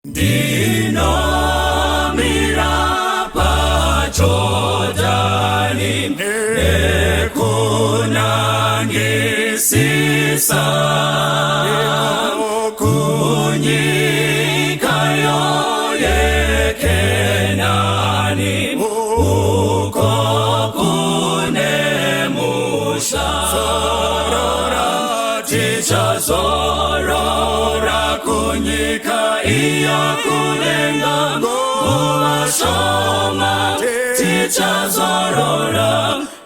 Dinomira pachotani nekunangisisa kunyikayo yekenani uko kunemusha tichazorora kunyika iya kulenga uwashoma tichazorora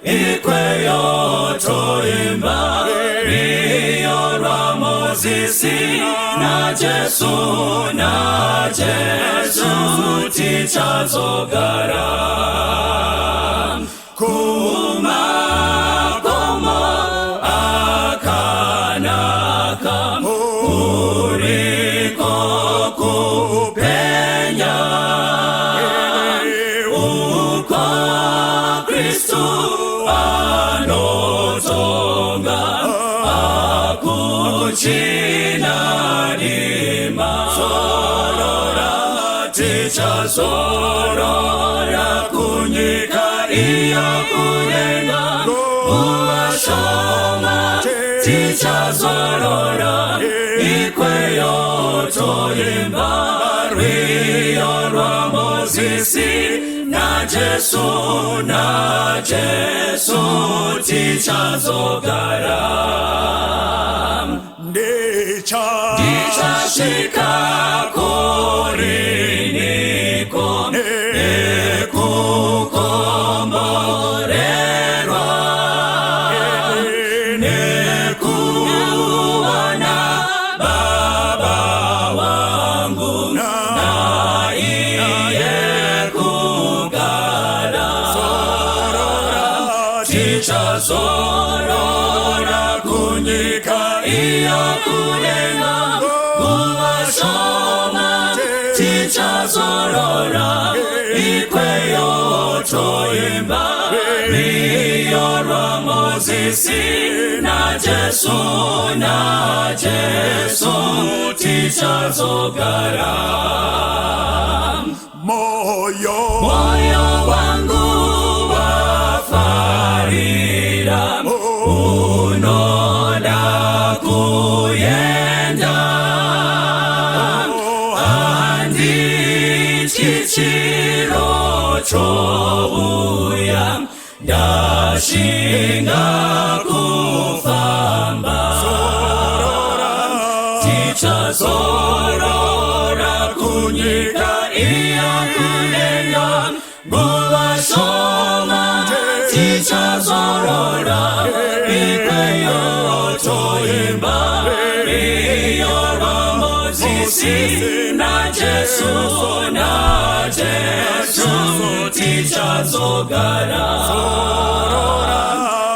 ikweyo toimba riyorwa Mozisi na Jesu tichazogara kuma komo akanaka uriko kupenya uko Kristu anotonga akuchina lima zorora tichazorora kunyika iya kulenga uwashoma tichazorora ikweyo toimba riyorwa Mozisi na Jesu tichazogara ndichashika koriniko nekukomborerwa nekuwana Baba wangu na iye kugara tichazorora kunyika iya kulenga uwashoma tichazorora ikweyo toimba riyorwa Mozisi na Jesu tichazogara moyo wangu wafarira unoda kuyenda andi chichiro chobuya ndashinga kufamba tichazorora kunyika iya kulenga uwashoma tichazorora ikweyo toimba riyorwa Mozisi na Jesu tichazogara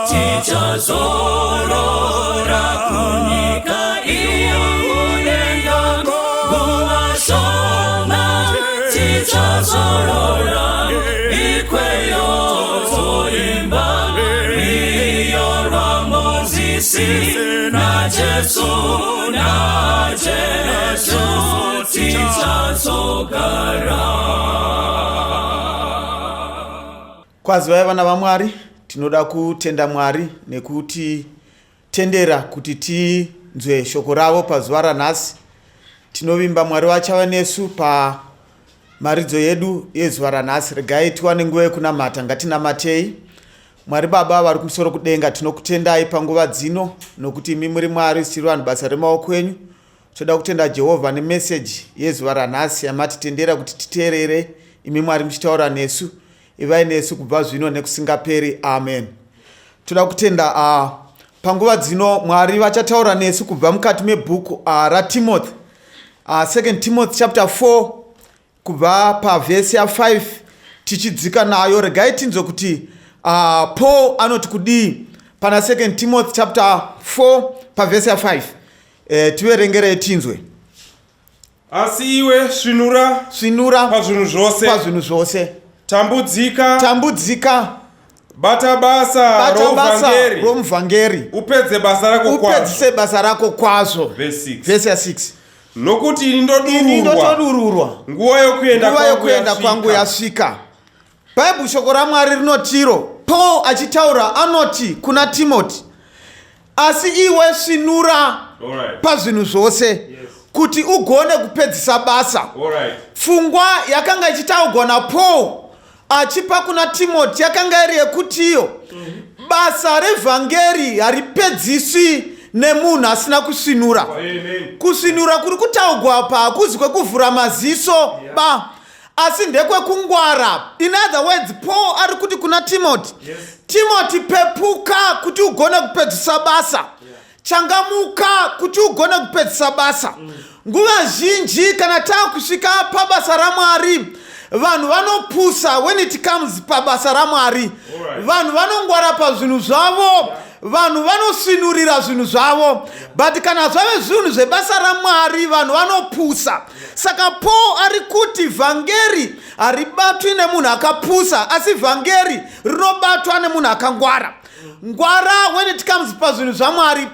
tichazorora kunyika iya kulenga uwashoma tichazorora ikweyo toimba riyorwa Mozisi na Jesu tichazogara. Kwazi vana vaMwari, tinoda kutenda Mwari nekuti tendera kuti tinzwe shoko ravo pazuva ranhasi. Tinovimba Mwari vachava nesu pamaridzo yedu yezuva ranhasi. Regai tiwane nguva yekunamata, ngatinamatei. Mwari Baba vari kumusoro kudenga, tinokutendai panguva dzino nokuti imi muri Mwari siri vanhu basa remaoko enyu. Toda kutenda Jehovha nemeseji yezuva ranhasi yamatitendera kuti titeerere. Imi Mwari muchitaura nesu, ivai nesu kubva zvino nekusingaperi. Amen. Toda kutenda panguva dzino Mwari vachataura nesu kubva mukati mebhuku raTimothy, 2 Timothy chapter 4 kubva pavhesi ya5 tichidzika nayo. Regai tinzwe kuti Paul anoti kudii pana 2 Timothy chapter 4 pavhesi ya5. Tiverengere tinzwe. Asi iwe svinura pazvinhu zvose. Tambudzika. Bata basa romuvhangeri. Upedze basa rako kwazvo. Verse 6. nokuti ini ndotodururwa nguva yokuenda kwangu yasvika. Bhaibheri shoko raMwari rinotiro, Paul achitaura anoti kuna Timoti, asi iwe svinura pazvinhu zvose kuti ugone kupedzisa basa. Pfungwa yakanga ichitaurwa naPaul achipa kuna Timoti yakanga iri yekutiyo basa revhangeri haripedziswi nemunhu asina kusvinura. Kusvinura kuri kutaurwa apa hakuzi kwekuvhura maziso ba, asi ndekwekungwara. In other words, Paul ari kuti kuna Timoti, Timoti, pepuka kuti ugone kupedzisa basa. Changamuka kuti ugone kupedzisa basa. Nguva zhinji kana takusvika pabasa raMwari, vanhu vanopusa when it comes pabasa raMwari. Vanhu vanongwara pazvinhu zvavo, vanhu vanosvinurira zvinhu zvavo, but kana zvave zvinhu zvebasa raMwari vanhu vanopusa. Saka Paul ari kuti vhangeri haribatwi nemunhu akapusa, asi vhangeri rinobatwa nemunhu akangwara. Ngwara when it comes pazvinhu zvaMwari,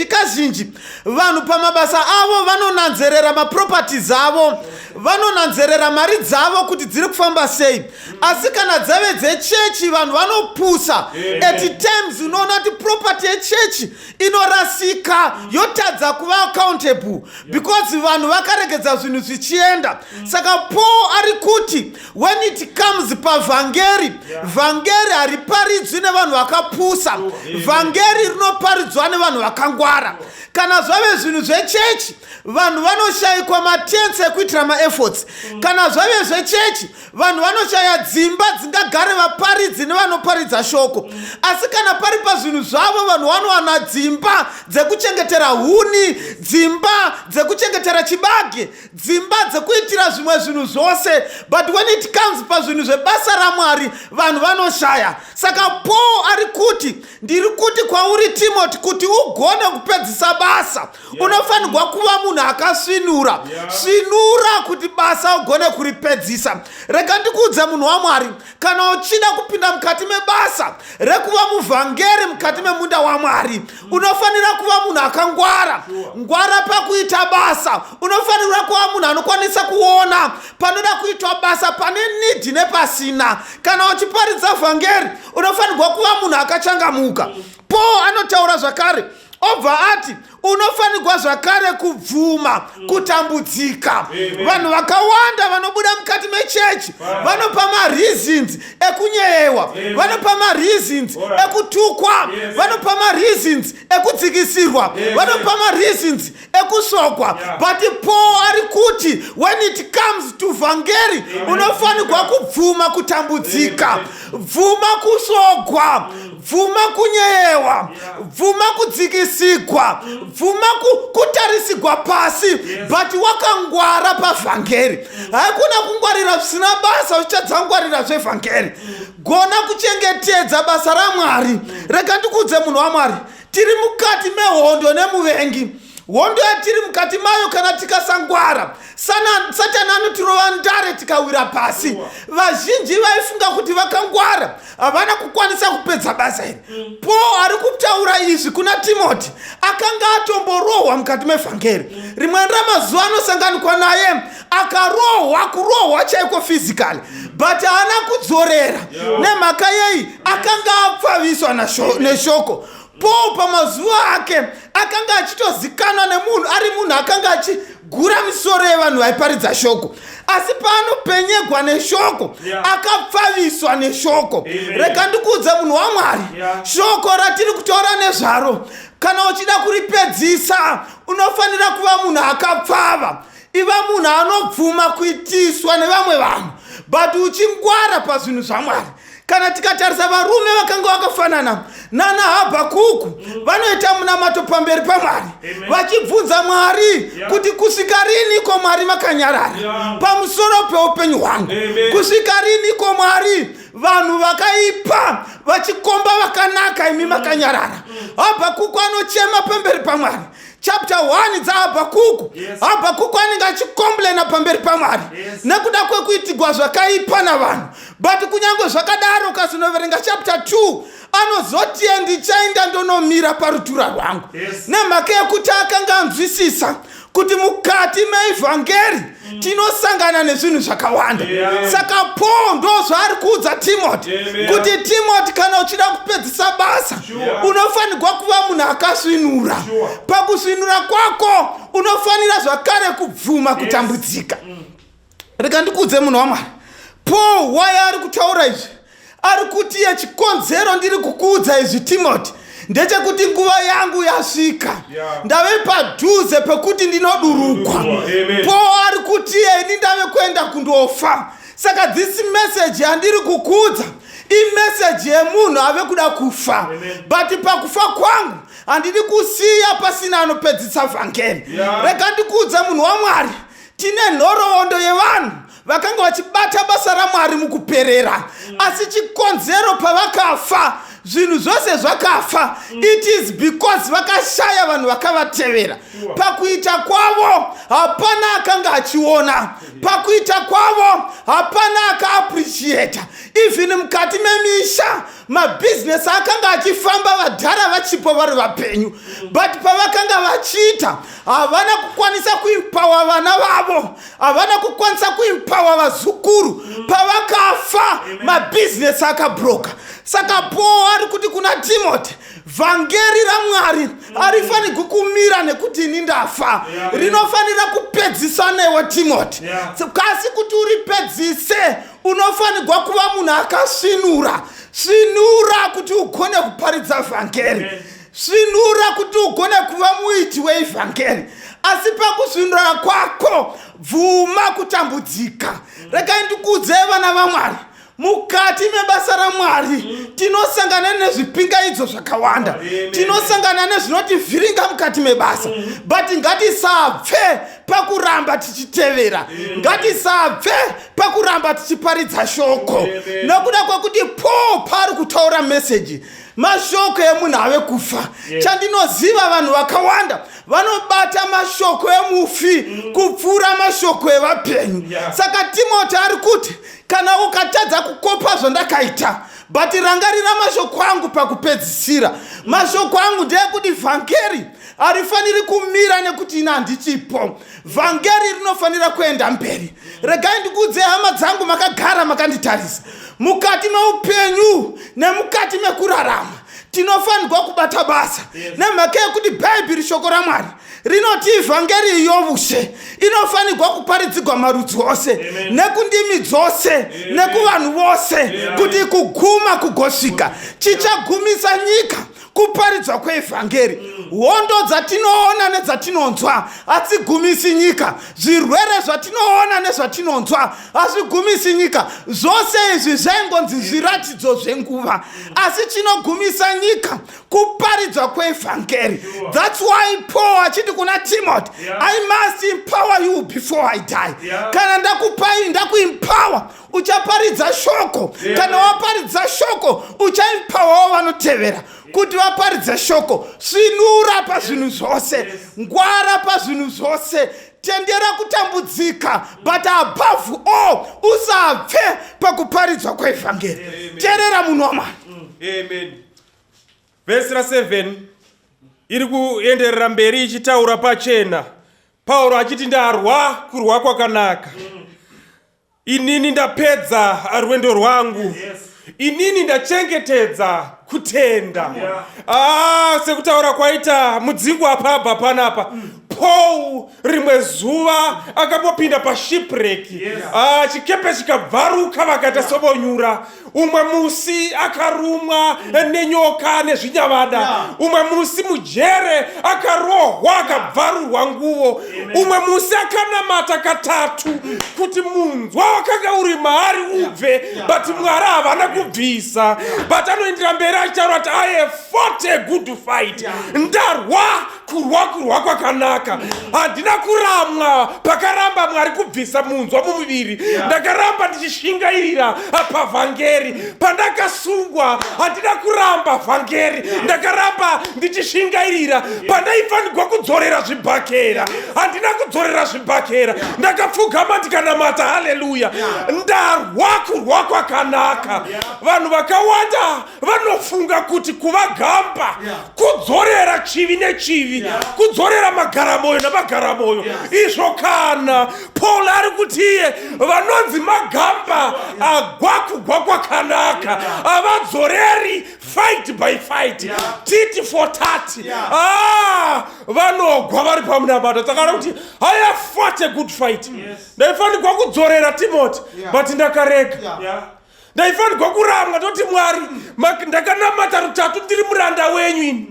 kazhinji vanhu pamabasa avo vanonanzerera maproperties avo, vanonanzerera mari dzavo kuti dziri kufamba sei. Asi kana dzave dzechechi vanhu vanopusa. At times unoona kuti property yechechi inorasika, yotadza kuva accountable because vanhu vakaregedza zvinhu zvichienda. Saka Paul ari kuti when it comes pavhangeri, vhangeri hariparidzwi nevanhu vakapusa, vhangeri rinoparidzwa nevanhu vakangwara. Kana zvave zvinhu zvechechi vanhu vanoshayikwa matense ekuitira maefforts. Kana zvave zvechechi vanhu vanoshaya dzimba dzingagare vaparidzi nevanoparidza shoko. Asi kana pari pazvinhu zvavo vanhu vanowana dzimba dzekuchengetera huni, dzimba dzekuchengetera chibage, dzimba dzekuitira zvimwe zvinhu zvose. But when it comes pazvinhu zvebasa raMwari vanhu vanoshaya. Saka Paul ari kuti, ndiri kuti kwauri Timoti, kuti ugone kupedzisa basa unofanirwa kuva munhu akasvinura. Svinura kuti basa ugone kuripedzisa. Rega ndikuudze munhu waMwari, kana uchida kupinda mukati mebasa rekuva muvhangeri mukati memunda waMwari, unofanira kuva munhu akangwara. Ngwara pakuita basa. Unofanirwa kuva munhu anokwanisa kuona panoda kuitwa basa pane nidhi nepasina. Kana uchiparidza vhangeri unofanirwa kuva munhu akachangamuka. Paul anotaura zvakare obva ati unofanirwa zvakare kubvuma kutambudzika. Vanhu vakawanda vanobuda mukati mechechi vanopa mareasons ekunyeyewa, vanopa mareasons ekutukwa, vanopa mareasons ekudzikisirwa, vanopa mareasons ekusokwa. But Paul ari kuti when it comes to vhangeri unofanirwa kubvuma kutambudzika, bvuma kusokwa, bvuma kunyeyewa, bvuma kudzikisigwa, bvuma kutarisigwa pasi, but wakangwara pavhangeri. Hakuna kungwarira zvisina basa uchichadzangwarira zvevhangeri. Gona kuchengetedza basa raMwari. Rega ndikuudze munhu waMwari, tiri mukati mehondo nemuvengi. Hondo yatiri mukati mayo kana tikasangwara, Satani anotirova ndare tikawira pasi. Vazhinji vaifunga kuti vakangwara havana kukwanisa kupedza basa iri. Paul ari kutaura izvi kuna Timoti, akanga atomborohwa mukati mevhangeri. Rimwe ramazuva anosanganikwa naye akarohwa, kurohwa chaiko physically, but haana kudzorera. Nemhaka yei? Akanga apfaviswa neshoko. Paul pamazuva ake akanga achitozikanwa nemunhu, ari munhu akanga achigura misoro yevanhu vaiparidza shoko. Asi paanopenyegwa neshoko akapfaviswa neshoko. Rega ndikuudze munhu waMwari, shoko ratiri kutaura nezvaro kana uchida kuripedzisa unofanira kuva munhu akapfava. Iva munhu anobvuma kuitiswa nevamwe vanhu, but uchingwara pazvinhu zvaMwari. Kana tikatarisa varume vakanga vakafanana nana Habhakuku, vanoita munamato pamberi paMwari vachibvunza Mwari kuti kusvika rini ko Mwari makanyarara pamusoro peupenyu hwangu? Kusvika rini ko Mwari vanhu vakaipa vachikomba vakanaka imi makanyarara? Habhakuku anochema pamberi paMwari. Chapter 1 dzaHabhakuku, Habhakuku anenge achikomblena pamberi paMwari nekuda kwekuitigwa zvakaipa navanhu. But kunyange zvakadaro ukazinoverenga chapter 2 anozoti ndichaenda ndonomira parutura rwangu. Nemhaka yekuti akanga anzwisisa kuti mukati meivhangeri tinosangana nezvinhu zvakawanda. Saka Paul ndozvaari kuudza Timothy kuti Timothy, kana uchida kupedzisa basa unofanirwa kuva munhu akasvinura. Pakusvinura kwako unofanira zvakare kubvuma kutambudzika. Rega ndikuudze munhu waMwari, Paul why ari kutaura izvi? Ari kuti chikonzero ndiri kukuudza izvi Timothy ndechekuti nguva yangu yasvika, ndave padhuze pekuti ndinodurukwa. Paul ari kuti ini ndave kuenda kundofa. Saka this message yandiri kukuudza imessage yemunhu ave kuda kufa. But pakufa kwangu handidi kusiya pasina anopedzisa vhangeri. Rega ndikuudze munhu waMwari, tine nhoroondo yevanhu vakanga vachibata basa raMwari mukuperera, asi chikonzero pavakafa zvinhu zvose zvakafa. It is because vakashaya vanhu vakavatevera. Pakuita kwavo hapana akanga achiona, pakuita kwavo hapana akaappreciate. Even mukati memisha mabusiness akanga achifamba vadhara vachipo vari vapenyu, but pavakanga vachiita havana kukwanisa kuimpawa vana vavo, havana kukwanisa kuimpawa vazukuru. Pavakafa mabusiness akabroka. Saka Paul ari kuti kuna Timothy, vhangeri raMwari harifanirwi kumira nekuti ini ndafa. Rinofanira kupedziswa newe Timothy. Kasi kuti uripedzise unofanirwa kuva munhu akasvinura. Svinura kuti ugone kuparidza vhangeri. Svinura kuti ugone kuva muiti weivhangeri. Asi pakusvinura kwako bvuma kutambudzika. Regai ndikuudze vana vaMwari, mukati mebasa raMwari tinosangana nezvipingaidzo zvakawanda. Tinosangana nezvinotivhiringa mukati mebasa. But ngatisabve pakuramba tichitevera. Ngatisabve pakuramba tichiparidza shoko. Nokuda kwekuti Paul pari kutaura message, mashoko emunhu ave kufa. Chandinoziva vanhu vakawanda vanobata mashoko emufi kupfuura mashoko evapenyu. Saka Timothy ari kuti kana ukatadza kukopa zvandakaita, but rangarira mashoko angu pakupedzisira. Mashoko angu ndeyekuti vhangeri harifaniri kumira nekuti ina handichipo. Vhangeri rinofanira kuenda mberi. Regai ndikuudze hama dzangu makagara makanditarisa, mukati meupenyu nemukati mekurarama tinofanirwa kubata basa. Nemhaka yekuti Bhaibheri shoko raMwari rinoti vhangeri yovushe inofanirwa kuparidzirwa marudzi ose, nekundimi dzose, nekuvanhu vose, kuti kuguma kugosvika. Chichagumisa nyika kuparidzwa kwevhangeri. Hondo dzatinoona nedzatinonzwa hadzigumisi nyika. Zvirwere zvatinoona nezvatinonzwa hazvigumisi nyika. Zvose izvi zvaingonzi zviratidzo zvenguva, asi chinogumisa nyika kuparidzwa kwevhangeri. That's why Paul achiti kuna Timothy, I must empower you before I die. Kana ndakupai ndakuempower uchaparidza shoko. Kana waparidza shoko uchaempower vanotevera kuti vaparidze shoko. Svinura pazvinhu zvose, ngwara pazvinhu zvose, tendera kutambudzika, but above all usabve pakuparidzwa kwevhangeri. Teerera munhu waMwari. Amen. Vhesi ra7 iri kuenderera mberi ichitaura pachena. Pauro achiti ndarwa kurwa kwakanaka. Inini ndapedza rwendo rwangu. Inini ndachengetedza kutenda. Sekutaura kwaita mudzingu apabva panapa. Paul rimwe zuva akapopinda pashipwreck. Chikepe chikabvaruka vakaita sobonyura. Umwe musi akarumwa nenyoka nezvinyavada. Umwe musi mujere akarohwa akabvarurwa nguvo. Umwe musi akanamata katatu kuti munzwa wakanga uri maari ubve, but Mwari havana kubvisa. But anoendera mberi achitaura kuti I have fought a good fight. Ndarwa kurwa kwakanaka. Handina kuramwa pakaramba Mwari kubvisa munzwa mumuviri. Ndakaramba ndichishingairira pavhangeri. Pandakasungwa handina kuramba vhangeri. Ndakaramba ndichishingairira. Pandaifanirwa kudzorera zvibhakera handina kudzorera zvibhakera. Ndakapfugama ndikanamata. Haleluya. Ndarwa kurwa kwakanaka. Vanhu vakawanda vanofunga kuti kuva gamba kudzorera chivi nechivi, kudzorera magara moyo namagara moyo izvo kana Paul ari kuti iye vanonzi magamba agwa kwakanaka avadzoreri fight by fight titi for tati vanogwa vari pamunamato saka kuti I have fought a good fight ndaifanirwa kudzorera Timothy but ndakarega ndaifanirwa kuramwa toti Mwari ndakanamata rutatu ndiri muranda wenyu ini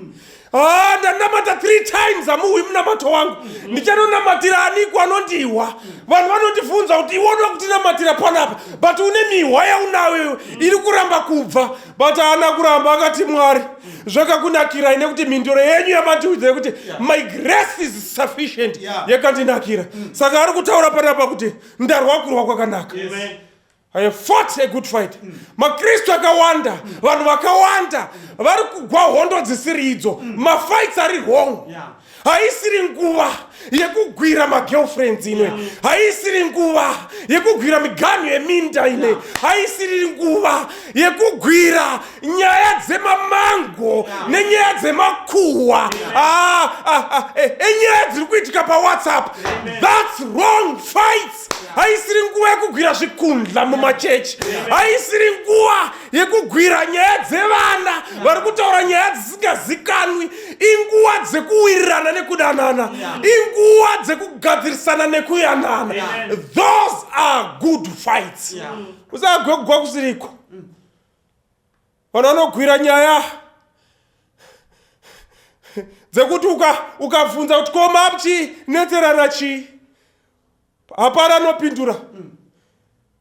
ndanamata 3 times amuwi munamato wangu ndichanonamatira aniko anondiwa vanhu vanondibvunza kuti iwoda kutinamatira panapa but une mihwa yaunayo iri kuramba kubva but haana kuramba akati Mwari zvakakunakirai nekuti mhinduro yenyu yamandiudza kuti my grace is sufficient yakandinakira saka ari kutaura panapa kuti ndarwa kurwa kwakanaka I have fought a good fight. Makristu akawanda, vanhu vakawanda, vari kugwa hondo dzisiri idzo. Mafights ari wrong. Haisiri nguva yekugwira magirlfriends ine. Haisiri nguva yekugwira miganhu yeminda ine. Haisiri nguva yekugwira nyaya dzemamango nenyaya dzemakuhwa. Enyaya dziri kuitika paWhatsApp. That's wrong fights. Haisiri nguva yekugwira zvikundla mumachechi. Haisiri nguva yekugwira nyaya dzevana vari kutaura nyaya dzisingazikanwi. Inguva dzekuwirirana nekudanana. Inguva dzekugadzirisana nekuyanana. Those are good fights. Usagwa kusiriko. Vanhu vanogwira nyaya dzekuti ukabvunza kuti koma apchi netserana chi hapana anopindura.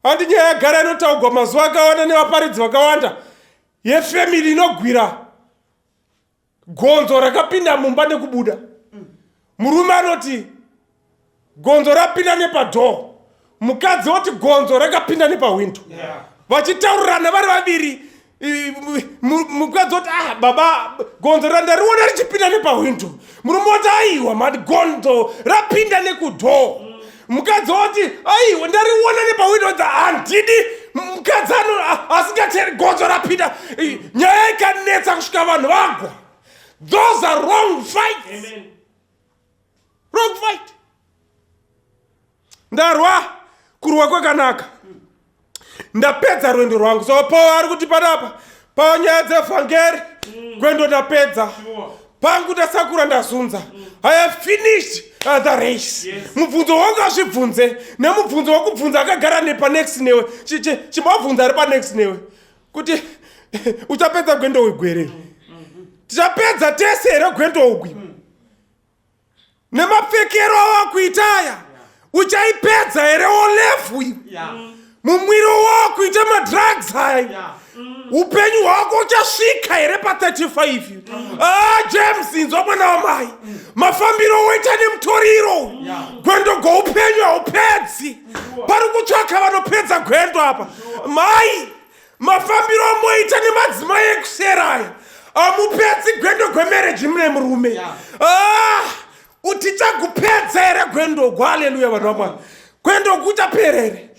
Handi nyaya yagara inotaurwa mazuva akawanda nevaparidzi vakawanda yefamily inogwira gonzo rakapinda mumba nekubuda. Murume anoti gonzo rapinda nepadhoo, mukadzi oti gonzo rakapinda nepawindo. Vachitaurirana vari vaviri, mukadzi oti baba gonzo randariona richipinda nepawindo. Murume oti aiwa mati gonzo rapinda nekudhoo. Mukadzi oti aiwa ndariona nepawindo. Handidi mukadzi asingateri gonzo rapinda. Nyaya ikanetsa kusvika vanhu vagwa. Those are wrong fights. Amen. Wrong fight. Ndarwa kurwa kwakanaka. Ndapedza rwendo rwangu. So Paul ari kuti panapa panyaya dzevhangeri gwendo ndapedza. Pangu ndasakura ndazunza. I have finished the race. Mubvunzo wangu azvibvunze nemubvunzo wokubvunza akagara nepa next newe. Chimabvunza ari pa next newe kuti uchapedza gwendo wegwere. Tichapedza tese here gwendo ugwi. Nemapfekero awakuitaya uchaipedza here olefu mumwiri wakuita madrugs haya upenyu hwako uchasvika here pa 35. James inzwa mwana wamai, mafambiro woita nemutoriro gwendo goupenyu haupedzi. Pari kutsvaka vanopedza gwendo apa mai, mafambiro moita nemadzimai ekuseraya amupedzi gwendo gwemarriage mune murume. Utichagupedza here gwendo gwa. Haleluya vanhu vamwari. Gwendo kuchaperere.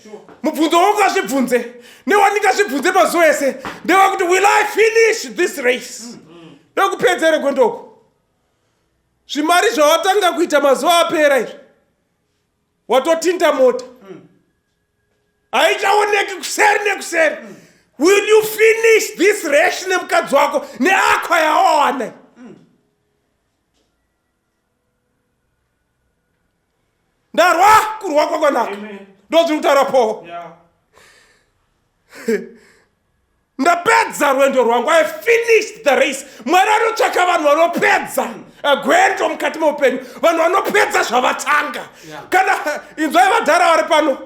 Mubvunzo wangu azvibvunze newandingazvibvunze mazuva ese ndewakuti will I finish this race? Ndokupedza here gwendoko. Zvimari zvawatanga kuita mazuva apera izvi watotinda mota. Haichaoneki kuseri nekuseri. Will you finish this race nemukadzi wako neakwa yawawana? Ndarwa kurwa kwakanaka. Ndozviri kutaura Paul. Ndapedza rwendo rwangu. I have finished the race. Mwari anotsvaka vanhu vanopedza gwendo mukati meupenyu, vanhu vanopedza zvavatanga. Kana inzwai vadhara vari pano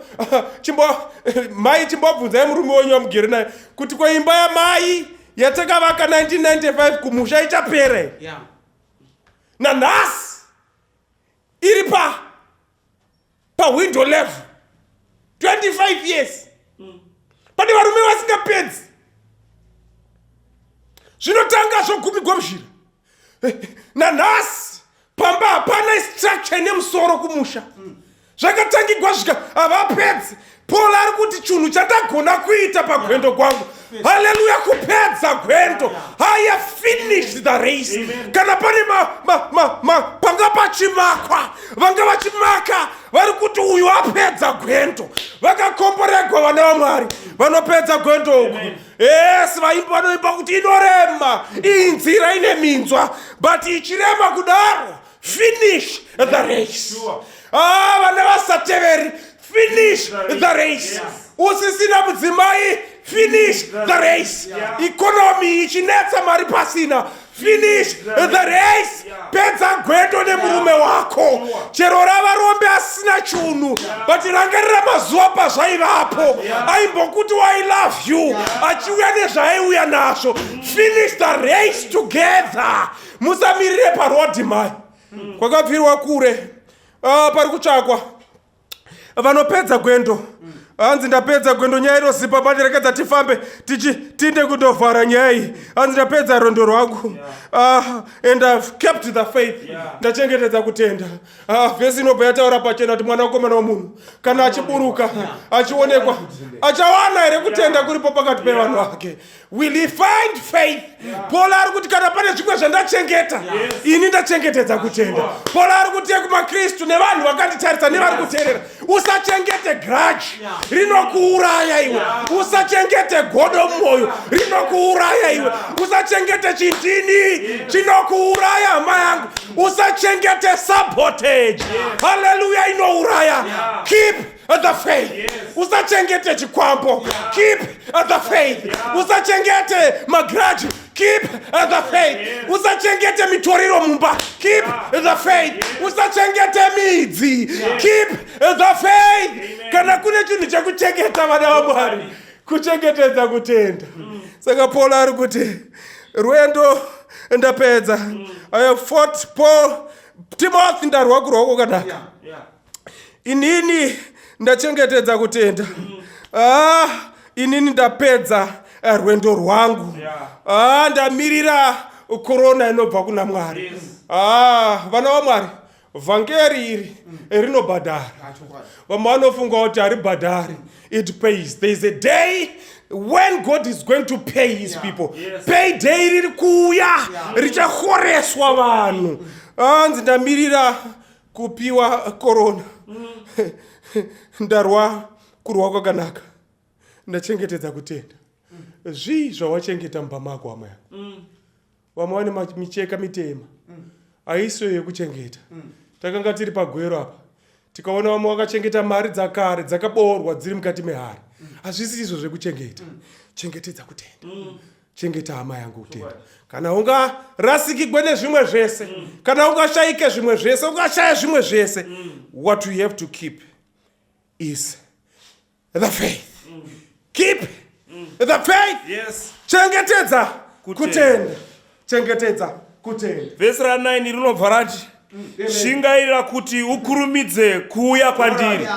mai chimbobvunzai murume wenyu wamugere naye kuti kwaimba yamai yatakavaka 1995 kumusha ichapere. Nanhasi iri window level 25 years. Pane varume vasingapedzi. Zvinotanga zvogumi gwamzhira. Nanhasi pamba hapana structure nemusoro kumusha. Zvakatangigwa zvika havapedzi. Paul ari kuti chinhu chandagona kuita pagwendo kwangu haleluya, kupedza gwendo. I have finished the race. Kana pane panga pachimakwa, vanga vachimaka vari kuti uyu apedza gwendo, vakakomboregwa vana vaMwari vanopedza gwendo uku. Yes, vaimbi vanoimba kuti inorema, iyi nzira ine minzwa, but ichirema kudaro, finish the race. Vana vasateveri, finish the race. Usisina mudzimai, finish the race. Economy ichinetsa mari pasina, finish the race. Pedza gwendo nemurume wako. Chero ravarombe asina chunhu, but rangarira mazuva pazvaivapo aimbokuti I love you, achiuya nezvaiuya nazvo. Finish the race together. Musamirire parodi mai, kwakabvirwa kure, pari kutsvakwa vanopedza gwendo. Hanzi ndapedza gwendo, nyaya inozipa pandirekedza tifambe tinde kundovhara nyaya iyi. Hanzi ndapedza rwendo rwangu, and I've kept the faith. Ndachengetedza kutenda. Vhesi inobva yataura pachena kuti mwana wekomana womunhu kana achiburuka achionekwa achawana here kutenda kuripo pakati pevanhu vake. Will he find faith? Paul ari kuti kana pane zvimwe zvandachengeta, ini ndachengetedza kutenda. Paul ari kuti kumaKristu nevanhu vakanditarisa nevari kuteerera, usachengete grudge, rinokuuraya iwe. Usachengete godo mumwoyo, rinokuuraya iwe. Usachengete chindini, chinokuuraya hama yangu. Usachengete sabotage, haleluya, inouraya. Keep the faith. Usachengete chikwambo, keep the faith. Usachengete magrudge, keep the faith. Usachengete mitoriro mumba, keep the faith. Usachengete midzi, keep the faith. Kana kune chinhu chekuchengeta vana vaMwari, kuchengetedza kutenda. Saka Paul ari kuti rwendo ndapedza. I have fought. Paul Timothy ndarwa kurwa kwakanaka. Inini ndachengetedza kutenda. Inini ndapedza rwendo rwangu. Ndamirira korona inobva kuna Mwari. Vana vaMwari, vhangeri iri rinobhadhara. Vamwe vanofunga kuti haribhadhari. It pays. There is a day when God is going to pay his people. Pay day riri kuuya, richahoreswa vanhu. Hanzi ndamirira kupiwa korona. Ndarwa kurwa kwakanaka. Ndachengetedza kutenda. Zvii zvawachengeta mumba mako hama yangu? Vamwe vane micheka mitema, haisiyo yekuchengeta. Takanga tiri pagwero apa, tikaona vamwe vakachengeta mari dzakare dzakaboorwa dziri mukati mehari. Hazvisi izvo zvekuchengeta. Chengetedza kutenda. Chengeta hama yangu kutenda. Kana ungarasikirwe nezvimwe zvese, kana ungashayike zvimwe zvese, ungashaya zvimwe zvese, what we have to keep is the faith. Keep the faith. Yes. Chengetedza kutenda. Chengetedza kutenda. Vhesi ra9 rinobva rati, shingairira kuti ukurumidze kuuya kwandiri.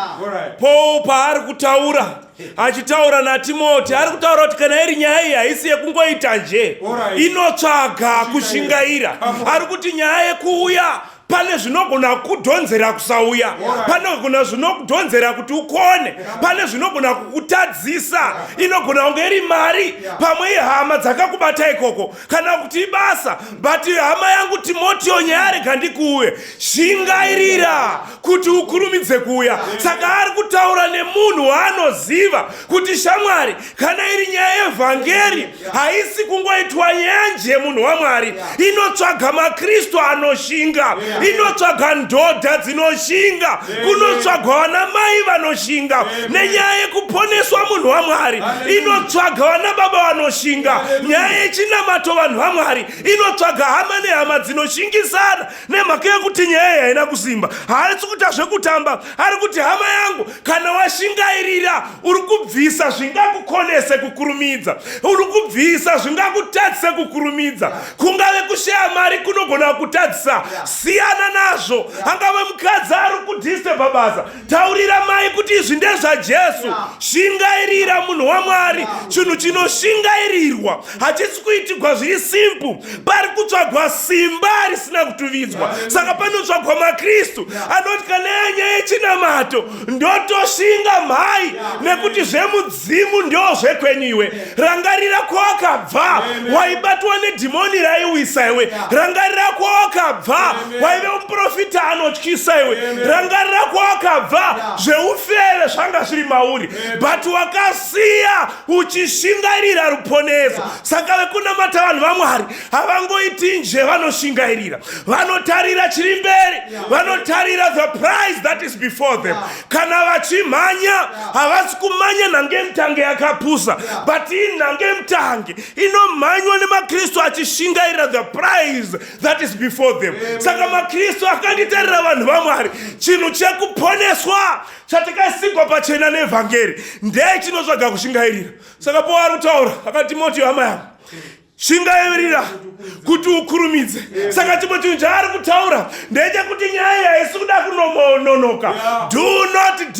Paul paari kutaura, achitaura naTimoti, ari kutaura kuti kana iri nyaya iyi haisi yekungoita nje, inotsvaga kushingaira. Ari kuti nyaya yekuuya, pane zvinogona kudhonzera kusauya, pane zvinogona kuti ukone, pane zvinogona kukutadzisa. Inogona kunge iri mari, pamwe ihama dzakakubata ikoko, kana kuti ibasa. But hama yangu Timotiyo, nyaya rega ndikuuye, shingairira kuti ukurumidze kuuya. Saka ari kutaura nemunhu waanoziva kuti shamwari, kana iri nyaya yevhangeri, haisi kungoitwa nyanje munhu waMwari. Inotsvaga maKristu anoshinga, inotsvaga ndodha dzinoshinga, kunotsvagwa vana mai vanoshinga. Nenyaya yekuponeswa munhu waMwari, inotsvaga vana baba vanoshinga. Nyaya yechinamato vanhu vaMwari, inotsvaga hama nehama dzinoshingisana. Nemhaka yekuti nyaya iyi haina kusimba, haasi kuita zvekutamba. Ari kuti hama yangu, kana washingairira, uri kubvisa zvingakukonese kukurumidza, uri kubvisa zvingakutadzise kukurumidza. Kungave kushaya mari kunogona kutadzisa, siya kudhibana nazvo, angave mukadzi ari kudhiste pabasa, taurira mai kuti izvi ndezvaJesu. Shingairira munhu waMwari. Chinhu chinoshingairirwa hachisi kuitirwa zviri simple, pari kutsvagwa simba risina kutuvidzwa. Saka panotsvagwa maKristu anoti kana nyaya yechinamato ndotoshinga mhai, nekuti zvemudzimu ndo zvekwenyuwe. Rangarira kwawakabva, waibatwa nedhimoni raiwisa iwe. Rangarira kwawakabva, waive muprofita anotyisa iwe. Rangarira kwawakabva, zveufeve zvanga zviri mauri, but wakasiya uchishingairira ruponeso. Saka vekunamata vanhu vaMwari havangoiti nje vanoshingairira, vanotarira chiri mberi, vanotarira the prize that is before them. Kana vachimhanya havasi kumhanya nhange mutange yakapusa, but iyi nhange mutange inomhanywa nemaKristu achishingairira the prize that is before them. Saka maKristu akanditarira vanhu vaMwari, chinhu chekuponeswa chatakasigwa pachena nevhangeri ndechinotsvaga kushingairira. Saka Pauro ari kutaura akati Timoteo hama yangu, shingairira kuti ukurumidze. Saka chimwe chinhu chaari kutaura ndechekuti nyaya haisi kuda kunononoka. Do not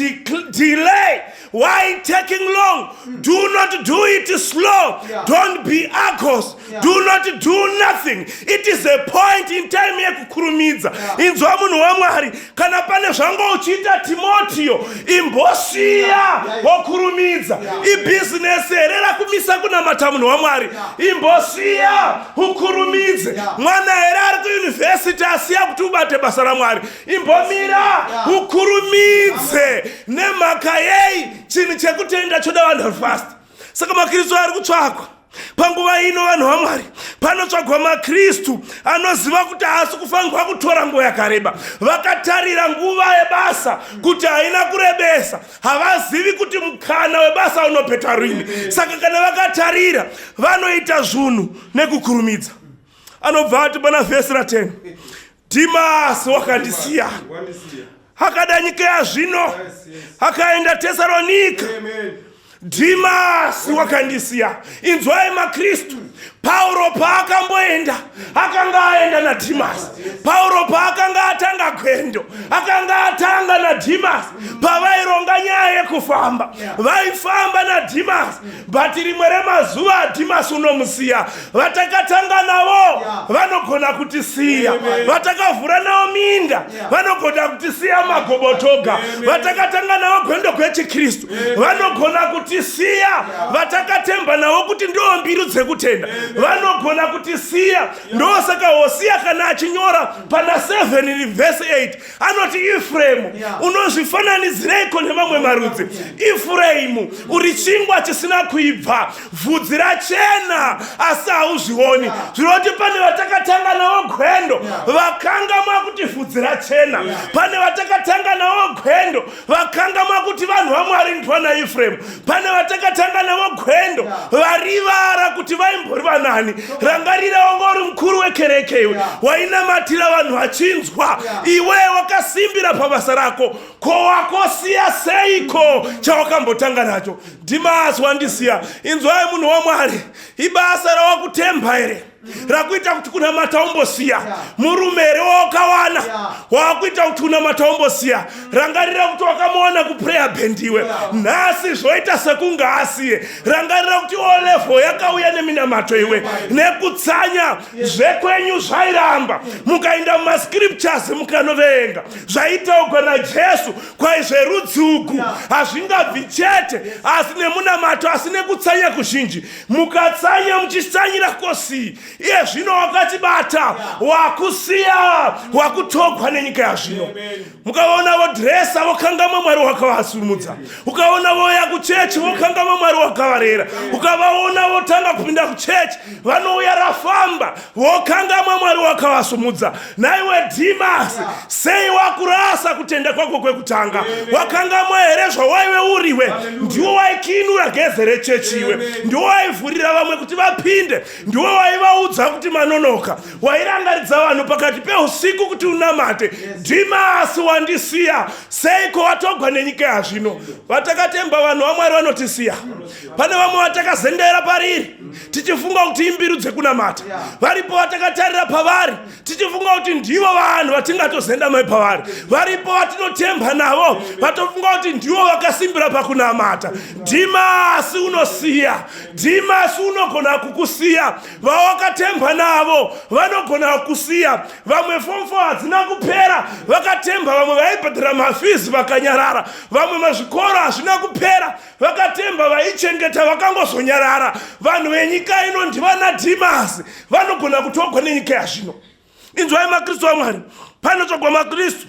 delay. Why taking long? Do not do it slow. Don't be argos. Do not do nothing. It is a point in time yekukurumidza. Inzwa munhu waMwari, kana pane zvango uchiita Timoteo, imbosiya wokurumidza. Ibhizinesi herera kumisa kunamata munhu waMwari, imbosiya ukurumidze. Mwana here ari kuyunivhesiti asiya kuti ubate basa raMwari, imbomira ukurumidze. Nemhaka yei? Chinhu chekutenda choda vanhu fast. Saka maKristu ari kutsvagwa. Panguva ino vanhu vaMwari, panotsvagwa maKristu anoziva kuti haasi kufanirwa kutora nguva yakareba. Vakatarira nguva yebasa kuti haina kurebesa, havazivi kuti mukana webasa unopeta rini. Saka kana vakatarira vanoita zvinhu nekukurumidza. Anobva ati pana vhesi ra10, Dhimasi wakandisiya, akada nyika yazvino, akaenda Tesaronika. Dhimasi wakandisiya. Inzwai maKristu, Pauro paakamboenda akanga aenda naDhimasi. Pauro paakanga atanga gwendo akanga atanga naDhimasi. Pavaironga nyaya yekufamba vaifamba naDhimasi, but rimwe remazuva Dhimasi unomusiya. Vatakatanga navo vanogona kutisiya, vatakavhura navo minda vanogona kutisiya magobotoga. Vatakatanga navo gwendo kwechiKristu vanogona kutisiya. Vatakatemba navo kuti ndo mbiru dzekutenda vanogona kutisiya. Ndosaka Hosea kana achinyora pana 7 verse 8 anoti Efraimu unozvifananidzireiko nevamwe marudzi? Efraimu uri chingwa chisina kuibva, vhudzi rachena asi hauzvioni. Zvinoti pane vatakatanga navo gwendo vakanga makuti vhudzi rachena, pane vatakatanga navo gwendo vakanga makuti vanhu vaMwari ndivana Efraimu, pane vatakatanga navo gwendo varivara kuti vaimbori vanani. Rangarira wanga uri mukuru wekereke iwe, wainamatira vanhu vachinzwa, iwe wakasimbira pabasa rako, ko wakosiya seiko chawakambotanga nacho? Dhimasi wandisiya. Inzwai munhu waMwari, ibasa rawakutemba here rakuita kuti kunamata umbosiya. Murume here wawakawana wakuita kuti kunamata umbosiya. Rangarira kuti wakamuona kuprayer band iwe, nhasi zvoita sekunga asiye. Rangarira kuti olevo yakauya neminamato iwe, nekutsanya zvekwenyu zvairamba. Mukaenda mumascriptures mukanoverenga zvaitaugwa naJesu kwaizverudzuku hazvingabvi chete asi nemunamato asi nekutsanya kuzhinji. Mukatsanya muchitsanyira kosi, iye zvino wakatibata wakusiya wakutogwa nenyika yazvino. Mukaona vodresa vokangama Mwari wakavasumudza, ukaona voya kuchechi vokangama Mwari wakavarera, ukavaona votanga kupinda kuchechi vanouya rafamba vokangama Mwari wakavasumudza. Naiwe Dhimasi, sei wakurasa kutenda kwako kwekutanga? Wakangamwa here zvawaive uriwe? Ndiwo waikinura geze rechechi iwe, ndiwo waivhurira vamwe kuti vapinde, ndiwo waivaudza kuti manonoka, wairangaridza vanhu pakati peusiku kuti unamate. Dhimasi wandisiya, seiko watogwa nenyika yazvino? Vatakatemba vanhu vamwari vanotisiya. Pane vamwe vatakazendera pariri tichifunga kuti imbiru dzekunamata. Varipo vatakatarira pavari tichifunga kuti ndivo vanhu vatingatozenda mai pavari. Varipo vatinotemba navo vatofunga kuti ndivo vakasimbira pakunamata. Dhimasi unosiya. Dhimasi unogona kukusiya. Vawakatemba navo vanogona kukusiya. Vamwe form 4 hadzina kupera vakatemba, vamwe vaibhadhara mafizi vakanyarara, vamwe mazvikoro hazvina kupera vakatemba vaichengeta vakangozonyarara. Vanhu venyika ino ndivana Dhimasi, vanogona kutogwa nenyika yazvino. Inzwai maKristu aMwari, panotsvagwa maKristu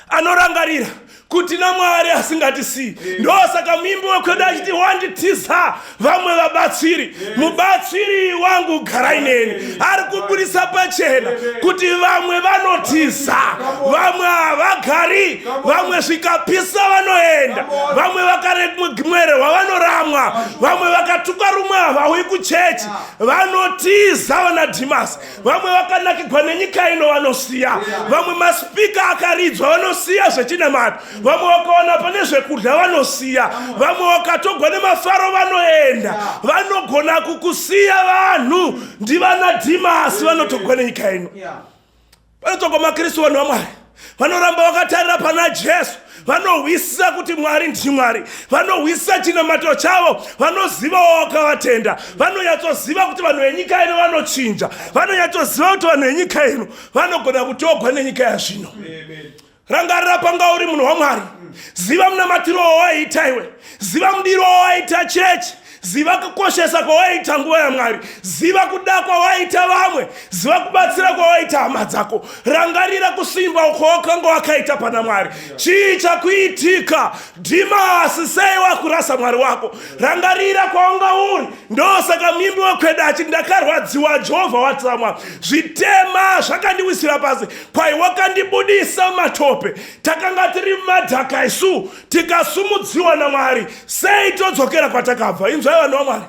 anorangarira kuti naMwari asingatisiyi. Ndosaka muimbi wekwedu achiti wanditiza vamwe vabatsiri. Mubatsiri wangu garai neni. Ari kubudisa pachena kuti vamwe vanotiza, vamwe havagari, vamwe zvikapisa vanoenda, vamwe vakaremwererwa vanoramwa, vamwe vakatuka rumwe havauyi kuchechi vanotiza vana Dhimasi. Vamwe vakanakirwa nenyika ino vanosiya. Vamwe maspika akaridzwa vanosiya zvechinamata. Vamwe wakaona pane zvekudya vanosiya. Vamwe wakatogwa nemafaro vanoenda. Vanogona kukusiya vanhu. Ndivana Dhimasi vanotogwa nenyika ino. Vanotogwa maKristu vanhu vaMwari vanoramba vakatarira pana Jesu. Vanohwisisa kuti Mwari ndiMwari. Vanohwisisa chinamato chavo. Vanoziva wakavatenda. Vanonyatsoziva kuti vanhu venyika ino vanochinja. Vanonyatsoziva kuti vanhu venyika ino vanogona kutogwa nenyika yazvino. Rangarira panga uri munhu waMwari. Ziva munamatiro wawaiita iwe. Ziva mudiro wawaiita chechi. Ziva kukoshesa kwawaiita nguva yaMwari. Ziva kuda kwawaiita vamwe. Ziva kubatsira kwawaiita hama dzako. Rangarira kusimba kwawakanga wakaita pana Mwari. Chii chakuitika? Dhimasi sei wakurasa Mwari wako? Rangarira kwawanga uri. Ndosaka muimbi wekwedu achiti ndakarwadziwa Jehovha watsamwa. Zvitema zvakandiwisira pasi. Kwai wakandibudisa mumatope. Takanga tiri mumadhaka isu tikasumudziwa naMwari. Sei todzokera kwatakabva? Inzwai vanhu vaMwari.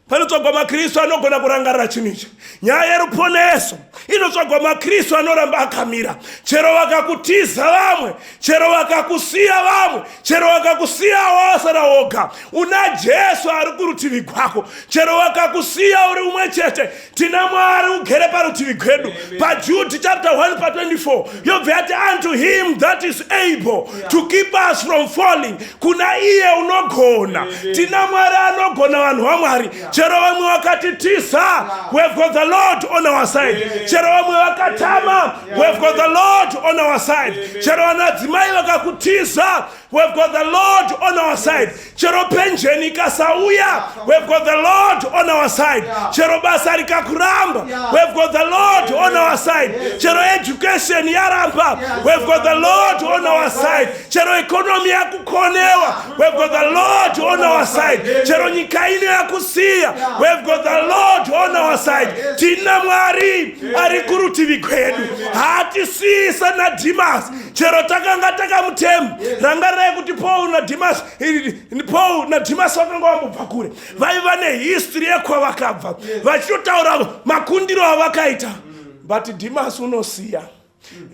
Panotsvagwa maKristu anogona kurangarira chinhu ichi. Nyaya yeruponeso inotsvagwa maKristu anoramba akamira. Chero vakakutiza vamwe, chero vakakusiya vamwe, chero vakakusiya wasara woga, una Jesu ari kurutivi kwako. Chero vakakusiya uri umwe chete, tina Mwari ugere parutivi kwedu. PaJude chapter 1:24 yobva yati unto him that is able to keep us from falling. Kuna iye unogona. Tina Mwari anogona vanhu vaMwari. Chero vamwe vakatitiza, we've got the Lord on our side. Chero vamwe vakatama, we've got the Lord on our side. Chero vanadzimai vakakutiza, we've got the Lord on our side. Chero pensheni ikasauya, we've got the Lord on our side. Chero basa rikakuramba, we've got the Lord on our side. Chero education yaramba, we've got the Lord on our side. Chero economy yakukonewa, we've got the Lord on our side. Chero nyika ino yakusiya, we've got the Lord on our side. Tina Mwari ari kurutivi kwedu. Hatisisa na Dhimasi. Chero takanga takamutemba. Rangarirai kuti Paul na Dhimasi vakanga vambobva kure. Vaiva nehistory yekwavakabva. Vachitotaura makundiro avakaita. But Dhimasi unosiya.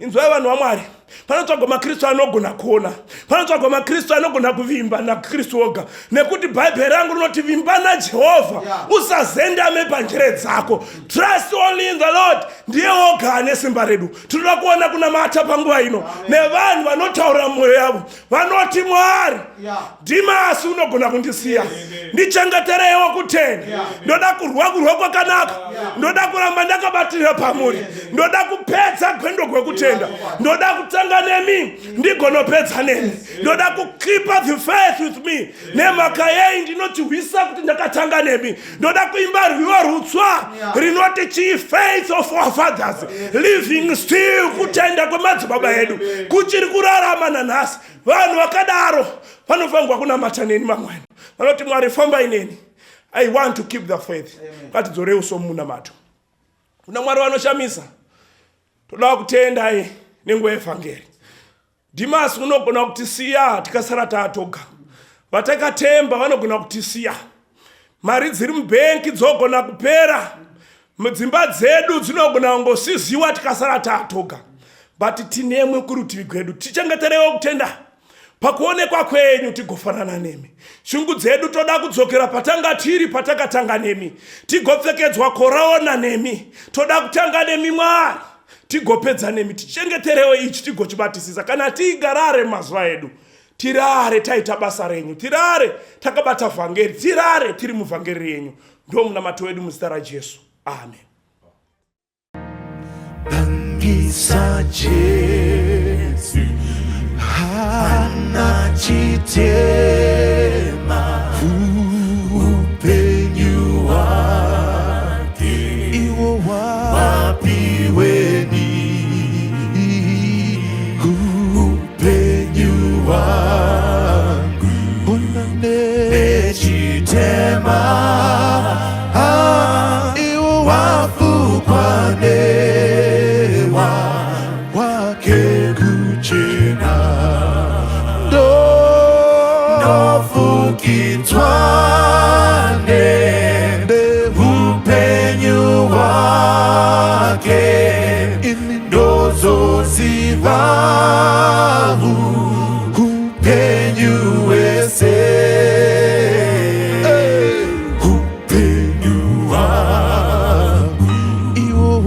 Inzwai vanhu vaMwari. Panotsvagwa maKristu anogona kuona. Panotsvagwa maKristu anogona kuvimba naKristu oga. Nekuti Bhaibheri rangu rinoti vimba naJehovha. Usazendame panjere dzako. Trust only in the Lord. Ndiye oga ane simba redu. Tinoda kuona kunamata panguva ino. Nevanhu vanotaura mwoyo yavo. Vanoti Mwari, Dhimasi unogona kundisiya. Ndichengetereiwo kutenda. Ndoda kurwa kwakanaka. Ndoda kuramba ndakabatirira pamuri. Ndoda kupedza gwendo gwekutenda. Ndoda kutanga nemi ndigonopedza nemi. Ndoda kukeep the faith with me. Nemhaka yei ndinotiwisa kuti ndakatanga nemi. Ndoda kuimba rwiyo rutswa rinoti chifaith of our fathers, living still, kutenda kwemadzibaba edu kuchiri kurarama nanhasi. Vanhu vakadaro vanofangwa kunamata neni mamwani. Vanoti Mwari famba ineni. I want to keep the faith. Ngatidzorei somunamato. Kuna Mwari vanoshamisa. Toda kutenda nenguva yevhangeri. Dhimasi unogona kutisiya tikasara taatoga. Vatakatemba vanogona kutisiya. Mari dziri mubhenki dzogona kupera. Mudzimba dzedu dzinogona kungosiziwa tikasara taatoga. But tinemwe kurutivi kwedu. Tichengetereiwo kutenda. pakuonekwa kwenyu tigofanana nemi. Shungu dzedu toda kudzokera patanga tiri patakatanga nemi. Tigopfekedzwa koraona nemi. Toda kutanga nemi Mwari. Tigopedza nemi. Tichengeterewo ichi tigochibatisisa. Kana tigarare mazuva edu. Tirare taita basa renyu. Tirare takabata vhangeri. Tirare tiri muvhangeri renyu. Ndo munamato wedu muzita raJesu. Amen. Bangisa Jesu Hana chitema upenyu wake iwo wapiweni upenyu wangu unane chitema iwo wafukwane Kitwane upenyu wake indozo zivahu upenyu wese upenyu wangu iwo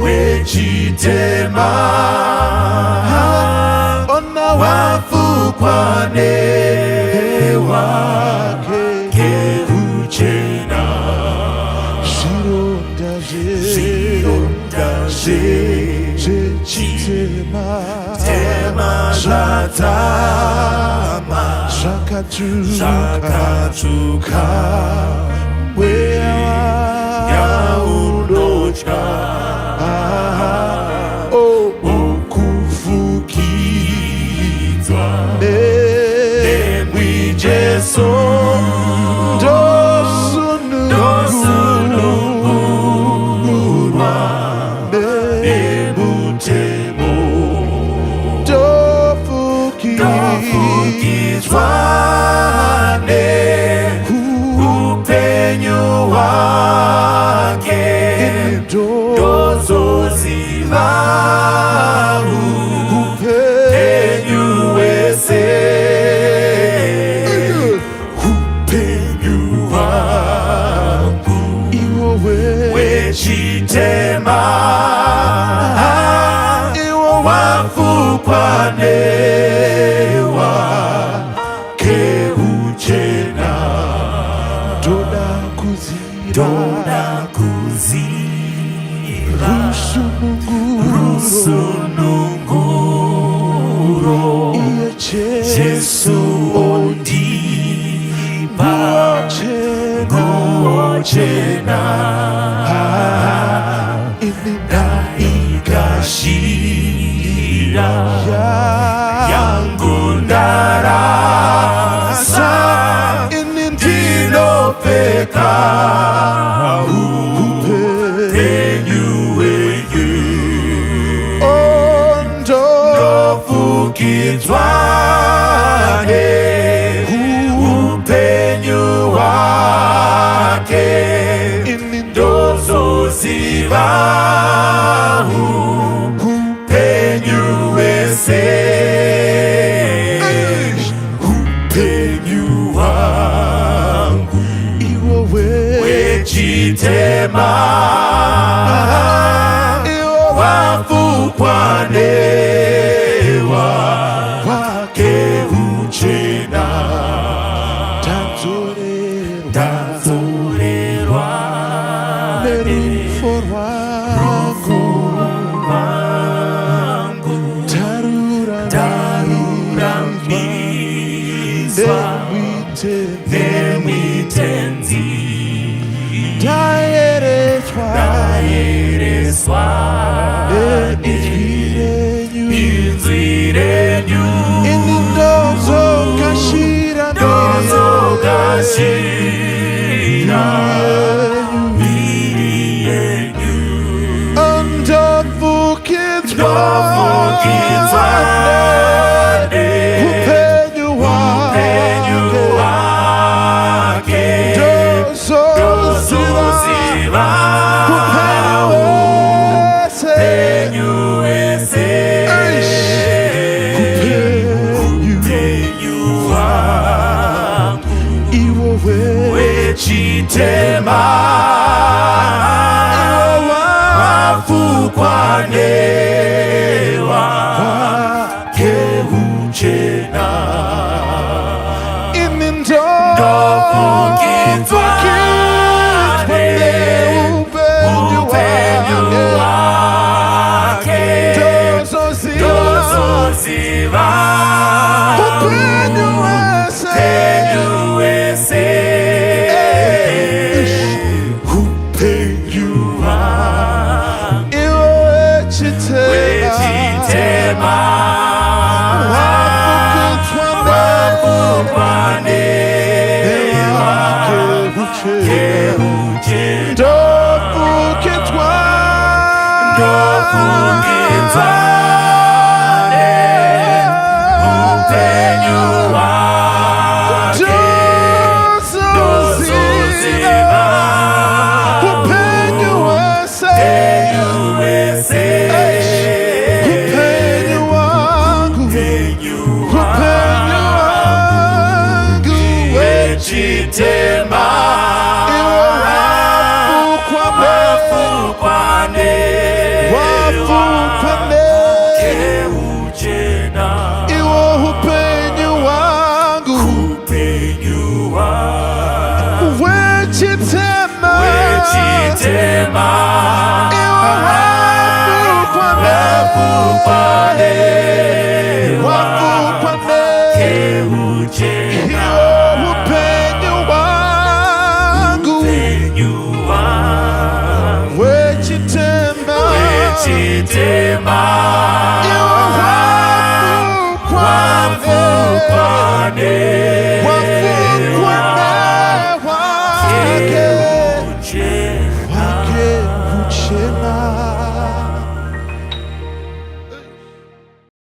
wechitema ona wafukwane tema zvatama zvakatuka wewa yaunotya okufukidzwa nemwijesu upenyu wake ndozo zivahu upenyu wese upenyu wangu iwo wechitema iwo wafukwanewa Dona kuzira rusununguro Jesu ondipa ngochena inina ikashira yangu ndarasa inindinopeka Kitwane upenyu wake indozo zivahu upenyu wese upenyu wangu iwo wechitema iwo wafukwanewa wechitema wafukwanewa keuchena ndofukidzwa upenyu wake ndozoziva upenyu wese upenyu wake wechitema wafukwanewa keuchena ndofukidzwa upenyu wake ndozoziva upenyu wese upenyu wangu wechitema keuchena upenyu wangu wechitema keuchena upenyu wangu wechitema